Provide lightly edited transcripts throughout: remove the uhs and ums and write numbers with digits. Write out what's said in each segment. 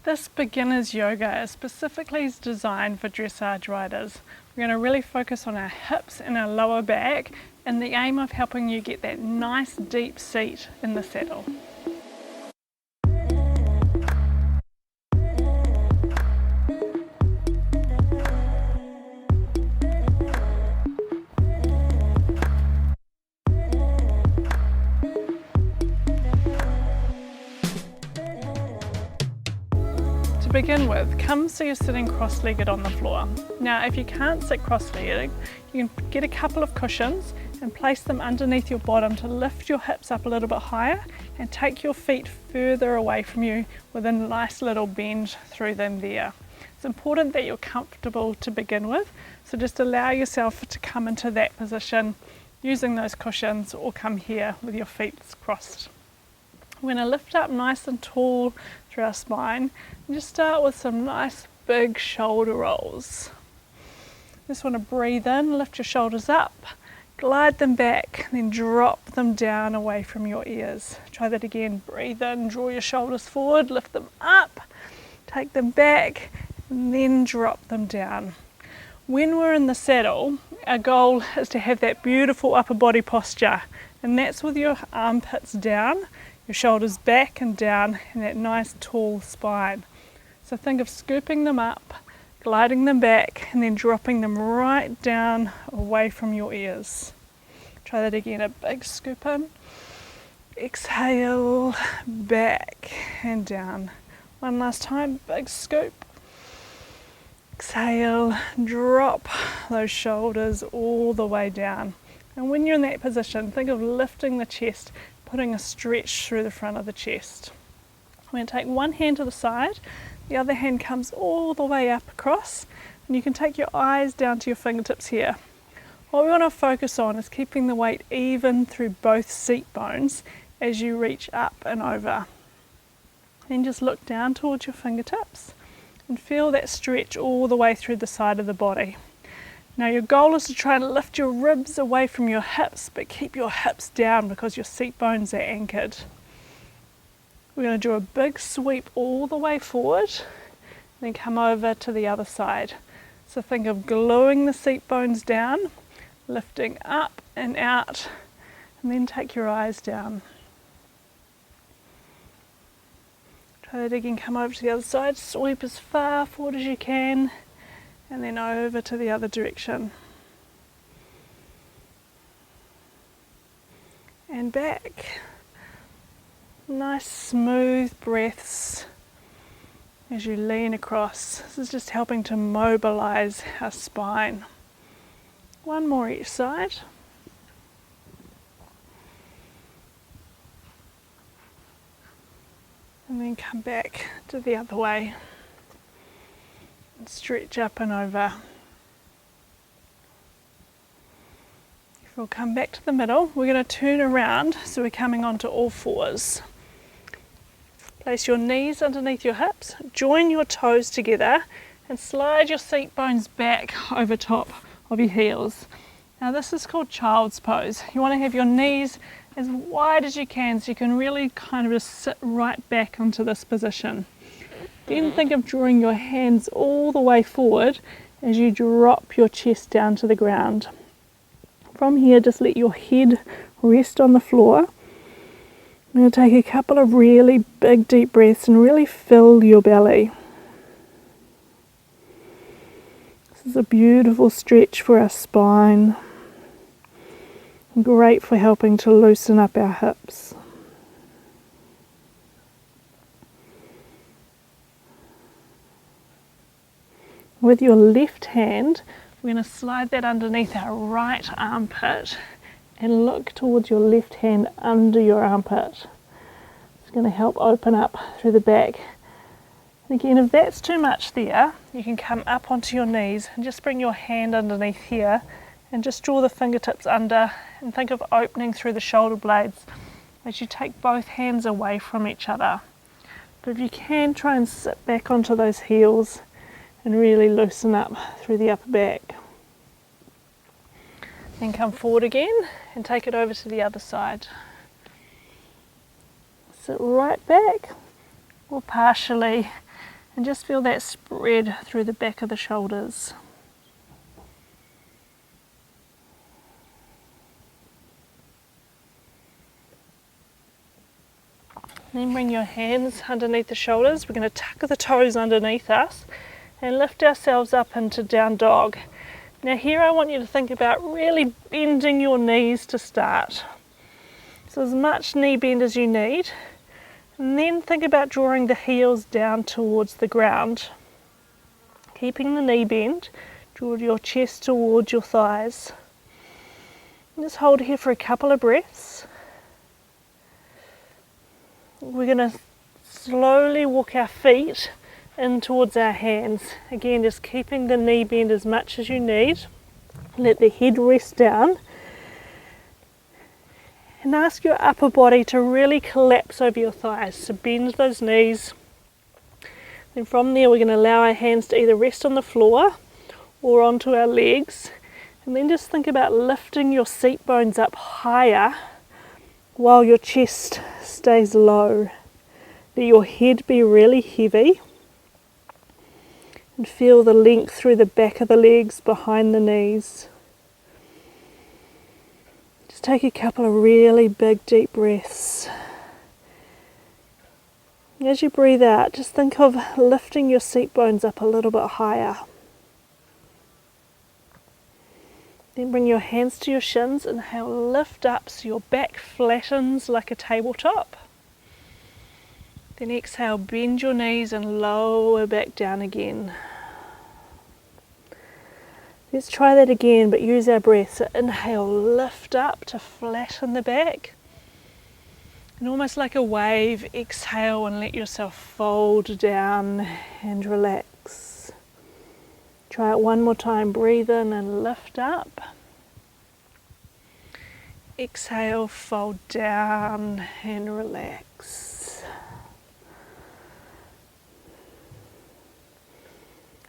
This beginner's yoga is specifically designed for dressage riders. We're going to really focus on our hips and our lower back in the aim of helping you get that nice deep seat in the saddle. To begin with, come so you're sitting cross-legged on the floor. Now if you can't sit cross-legged, you can get a couple of cushions and place them underneath your bottom to lift your hips up a little bit higher and take your feet further away from you with a nice little bend through them there. It's important that you're comfortable to begin with, so just allow yourself to come into that position using those cushions, or come here with your feet crossed. We're going to lift up nice and tall through our spine and just start with some nice big shoulder rolls. Just want to breathe in, lift your shoulders up, glide them back, then drop them down away from your ears. Try that again. Breathe in, draw your shoulders forward, lift them up, take them back, and then drop them down. When we're in the saddle, our goal is to have that beautiful upper body posture, and that's with your armpits down, your shoulders back and down, and that nice tall spine. So think of scooping them up, gliding them back, and then dropping them right down away from your ears. Try that again. A big scoop in, exhale, back and down. One last time, big scoop, exhale, drop those shoulders all the way down. And when you're in that position, think of lifting the chest, putting a stretch through the front of the chest. I'm going to take one hand to the side, the other hand comes all the way up across, and you can take your eyes down to your fingertips here. What we want to focus on is keeping the weight even through both seat bones as you reach up and over. Then just look down towards your fingertips and feel that stretch all the way through the side of the body. Now your goal is to try and lift your ribs away from your hips, but keep your hips down because your seat bones are anchored. We're going to do a big sweep all the way forward, then come over to the other side. So think of gluing the seat bones down, lifting up and out, and then take your eyes down. Try that again, come over to the other side, sweep as far forward as you can, and then over to the other direction. And back. Nice smooth breaths as you lean across. This is just helping to mobilize our spine. One more each side. And then come back to the other way. Stretch up and over. We'll come back to the middle. We're going to turn around so we're coming onto all fours. Place your knees underneath your hips, join your toes together and slide your seat bones back over top of your heels. Now this is called child's pose. You want to have your knees as wide as you can so you can really kind of just sit right back into this position. Then think of drawing your hands all the way forward as you drop your chest down to the ground. From here, just let your head rest on the floor. I'm going to take a couple of really big deep breaths and really fill your belly. This is a beautiful stretch for our spine. Great for helping to loosen up our hips. With your left hand, we're going to slide that underneath our right armpit and look towards your left hand under your armpit. It's going to help open up through the back. And again, if that's too much there, you can come up onto your knees and just bring your hand underneath here and just draw the fingertips under and think of opening through the shoulder blades as you take both hands away from each other. But if you can, try and sit back onto those heels and really loosen up through the upper back. Then come forward again and take it over to the other side. Sit right back or partially And just feel that spread through the back of the shoulders. Then bring your hands underneath the shoulders. We're going to tuck the toes underneath us and lift ourselves up into down dog. Now here I want you to think about really bending your knees to start. So as much knee bend as you need. And then think about drawing the heels down towards the ground. Keeping the knee bend, draw your chest towards your thighs. And just hold here for a couple of breaths. We're going to slowly walk our feet in towards our hands. Again, just keeping the knee bend as much as you need. Let the head rest down. And ask your upper body to really collapse over your thighs. So bend those knees. Then from there we're going to allow our hands to either rest on the floor or onto our legs. And then just think about lifting your seat bones up higher while your chest stays low. Let your head be really heavy and feel the length through the back of the legs, behind the knees. Just take a couple of really big deep breaths. As you breathe out, just think of lifting your seat bones up a little bit higher. Then bring your hands to your shins, inhale, lift up so your back flattens like a tabletop. Then exhale, bend your knees and lower back down again. Let's try that again, but use our breath. So inhale, lift up to flatten the back. And almost like a wave, exhale and let yourself fold down and relax. Try it one more time. Breathe in and lift up. Exhale, fold down and relax.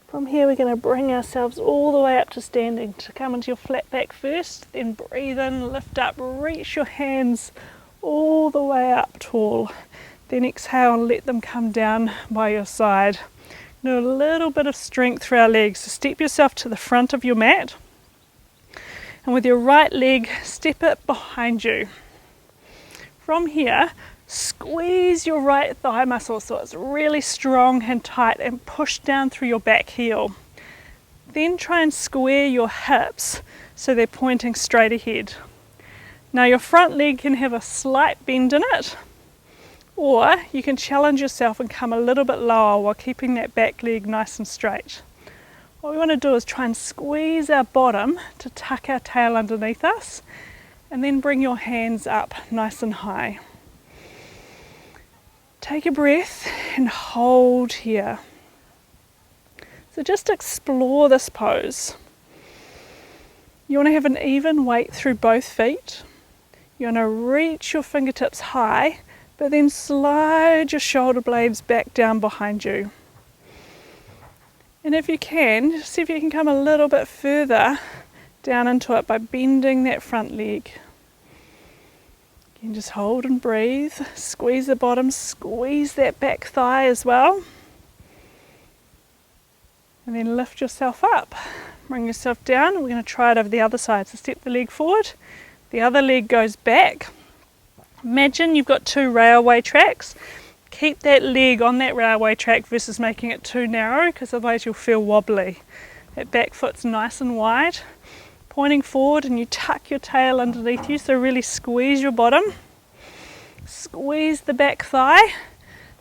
From here we're going to bring ourselves all the way up to standing. To come into your flat back first, then breathe in, lift up, reach your hands all the way up tall. Then exhale and let them come down by your side. Do a little bit of strength through our legs. So step yourself to the front of your mat. And with your right leg, step it behind you. From here, squeeze your right thigh muscle so it's really strong and tight and push down through your back heel. Then try and square your hips so they're pointing straight ahead. Now your front leg can have a slight bend in it, or you can challenge yourself and come a little bit lower while keeping that back leg nice and straight. What we want to do is try and squeeze our bottom to tuck our tail underneath us, and then bring your hands up nice and high. Take a breath and hold here. So just explore this pose. You want to have an even weight through both feet. You want to reach your fingertips high, but then slide your shoulder blades back down behind you. And if you can, just see if you can come a little bit further down into it by bending that front leg. You can just hold and breathe, squeeze the bottom, squeeze that back thigh as well. And then lift yourself up, bring yourself down. We're going to try it over the other side. So step the leg forward, the other leg goes back. Imagine you've got two railway tracks. Keep that leg on that railway track versus making it too narrow, because otherwise you'll feel wobbly. That back foot's nice and wide, pointing forward, and you tuck your tail underneath you, so really squeeze your bottom. Squeeze the back thigh,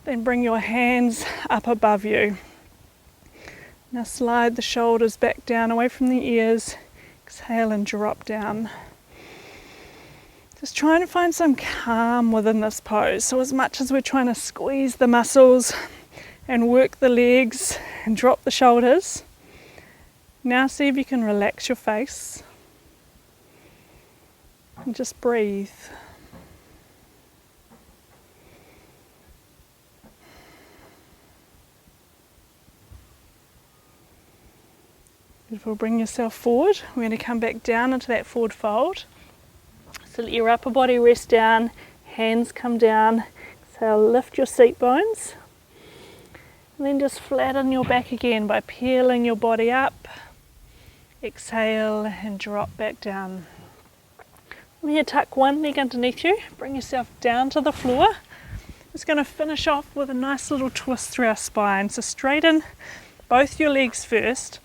then bring your hands up above you. Now slide the shoulders back down away from the ears. Exhale and drop down. Just trying to find some calm within this pose. So as much as we're trying to squeeze the muscles and work the legs and drop the shoulders, now see if you can relax your face and just breathe. Beautiful. Bring yourself forward. We're going to come back down into that forward fold. So let your upper body rest down, hands come down. So lift your seat bones. And then just flatten your back again by peeling your body up. Exhale and drop back down. From here, tuck one leg underneath you, bring yourself down to the floor. Just going to finish off with a nice little twist through our spine. So straighten both your legs first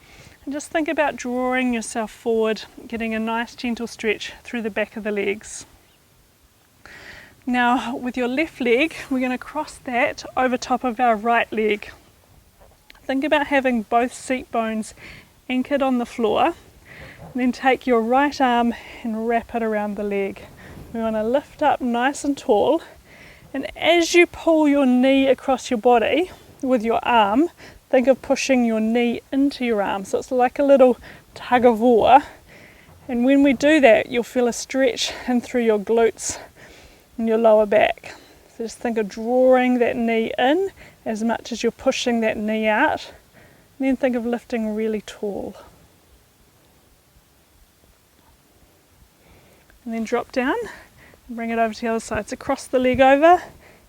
and just think about drawing yourself forward, getting a nice gentle stretch through the back of the legs. Now with your left leg, we're going to cross that over top of our right leg. Think about having both seat bones anchored on the floor. And then take your right arm and wrap it around the leg. We want to lift up nice and tall, and as you pull your knee across your body with your arm, think of pushing your knee into your arm, so it's like a little tug of war. And when we do that, you'll feel a stretch in through your glutes and your lower back. So just think of drawing that knee in as much as you're pushing that knee out, and then think of lifting really tall. And then drop down and bring it over to the other side. So cross the leg over,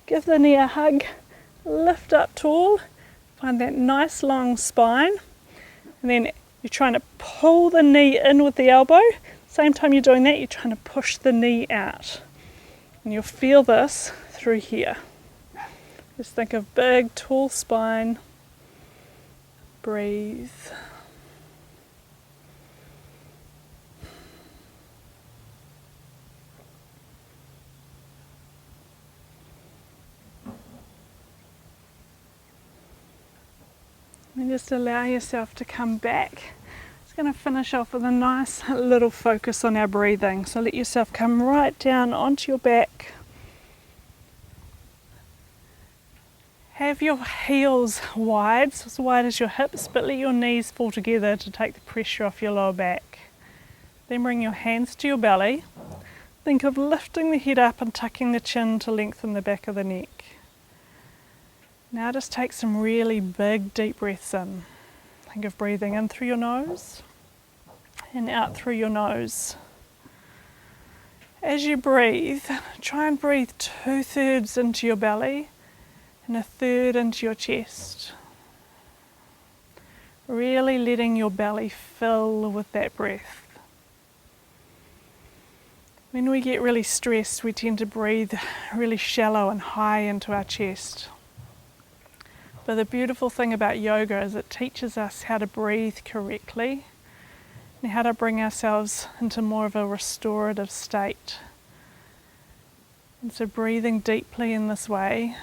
give the knee a hug, lift up tall, find that nice long spine, and then you're trying to pull the knee in with the elbow. Same time you're doing that, you're trying to push the knee out. And you'll feel this through here. Just think of big, tall spine. Breathe. And just allow yourself to come back. Just going to finish off with a nice little focus on our breathing. So let yourself come right down onto your back. Have your heels wide, so as wide as your hips, but let your knees fall together to take the pressure off your lower back. Then bring your hands to your belly. Think of lifting the head up and tucking the chin to lengthen the back of the neck. Now just take some really big deep breaths in. Think of breathing in through your nose and out through your nose. As you breathe, try and breathe 2/3 into your belly and 1/3 into your chest. Really letting your belly fill with that breath. When we get really stressed, we tend to breathe really shallow and high into our chest. But the beautiful thing about yoga is it teaches us how to breathe correctly and how to bring ourselves into more of a restorative state. And so breathing deeply in this way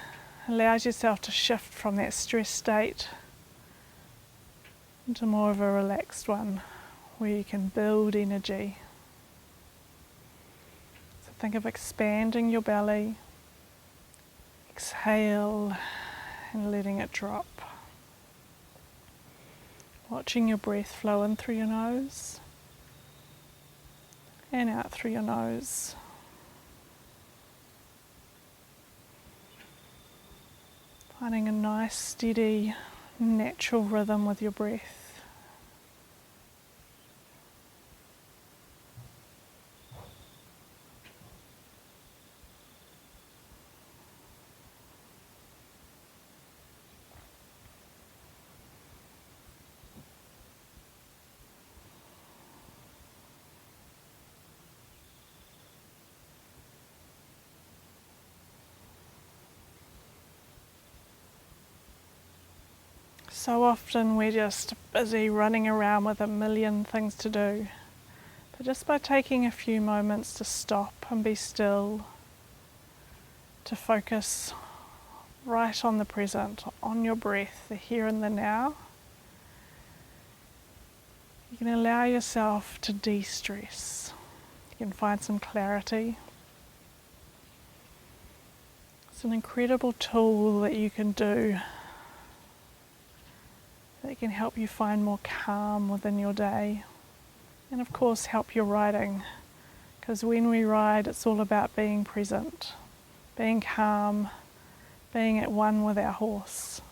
allows yourself to shift from that stressed state into more of a relaxed one where you can build energy. So think of expanding your belly, exhale, and letting it drop. Watching your breath flow in through your nose and out through your nose. Finding a nice, steady, natural rhythm with your breath. So often we're just busy running around with a million things to do. But just by taking a few moments to stop and be still, to focus right on the present, on your breath, the here and the now, you can allow yourself to de-stress. You can find some clarity. It's an incredible tool that you can do that can help you find more calm within your day, and of course help your riding, because when we ride it's all about being present, being calm, being at one with our horse.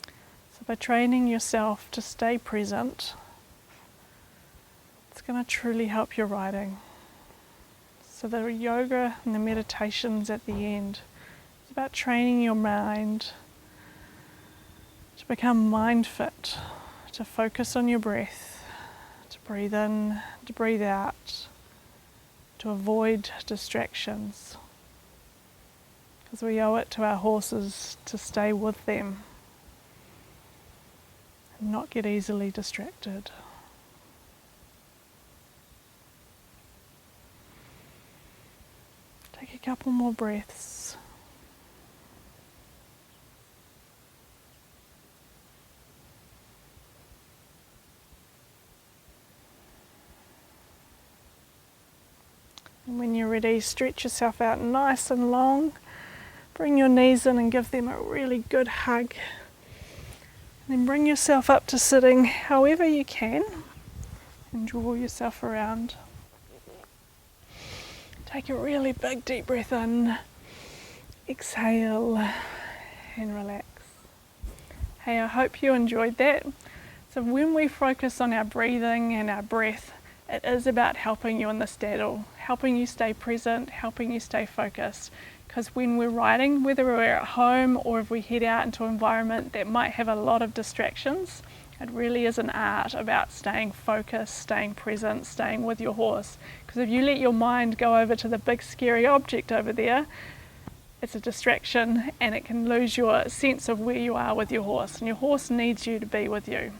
So by training yourself to stay present, it's going to truly help your riding. So the yoga and the meditations at the end, it's about training your mind to become mind fit, to focus on your breath, to breathe in, to breathe out, to avoid distractions, because we owe it to our horses to stay with them and not get easily distracted. Take a couple more breaths. And when you're ready, stretch yourself out nice and long. Bring your knees in and give them a really good hug. And then bring yourself up to sitting however you can and draw yourself around. Take a really big deep breath in, exhale and relax. Hey, I hope you enjoyed that. So when we focus on our breathing and our breath, it is about helping you in the saddle, helping you stay present, helping you stay focused. Because when we're riding, whether we're at home or if we head out into an environment that might have a lot of distractions, it really is an art about staying focused, staying present, staying with your horse. Because if you let your mind go over to the big scary object over there, it's a distraction and it can lose your sense of where you are with your horse. And your horse needs you to be with you.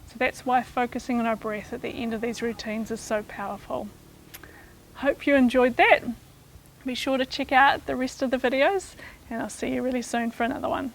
So that's why focusing on our breath at the end of these routines is so powerful. Hope you enjoyed that. Be sure to check out the rest of the videos and I'll see you really soon for another one.